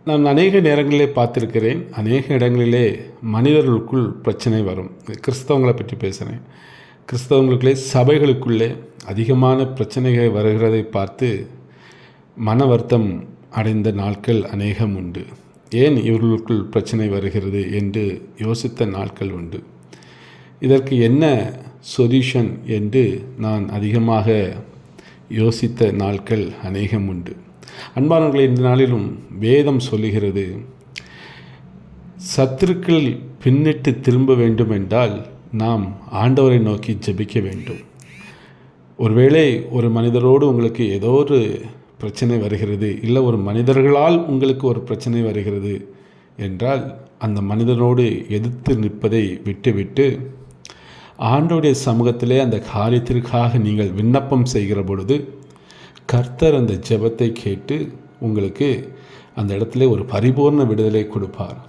நான் அநேக நேரங்களிலே பார்த்திருக்கிறேன். அநேக இடங்களிலே மனிதர்களுக்குள் பிரச்சனை வரும். கிறிஸ்தவங்களை பற்றி பேசுகிறேன். கிறிஸ்தவங்களுக்குள்ளே சபைகளுக்குள்ளே அதிகமான பிரச்சனைகள் வருகிறதை பார்த்து மன வருத்தம் அடைந்த நாட்கள் அநேகம் உண்டு. ஏன் இவர்களுக்குள் பிரச்சனை வருகிறது என்று யோசித்த நாட்கள் உண்டு. இதற்கு என்ன சொல்யூஷன் என்று நான் அதிகமாக யோசித்த நாட்கள் அநேகம் உண்டு. அன்பானவர்களே, இந்த நாளிலும் வேதம் சொல்லுகிறது, சத்துருக்கள் பின்னிட்டு திரும்ப வேண்டும் என்றால் நாம் ஆண்டவரை நோக்கி ஜெபிக்க வேண்டும். ஒருவேளை ஒரு மனிதரோடு உங்களுக்கு ஏதோ ஒரு பிரச்சனை வருகிறது, இல்லை ஒரு மனிதர்களால் உங்களுக்கு ஒரு பிரச்சனை வருகிறது என்றால் அந்த மனிதனோடு எதிர்த்து நிற்பதை விட்டுவிட்டு ஆண்டவருடைய சமூகத்திலே அந்த காரியத்திற்காக நீங்கள் விண்ணப்பம் செய்கிற பொழுது கர்த்தர் அந்த ஜெபத்தை கேட்டு உங்களுக்கு அந்த இடத்துல ஒரு பரிபூர்ண விடுதலை கொடுப்பார்.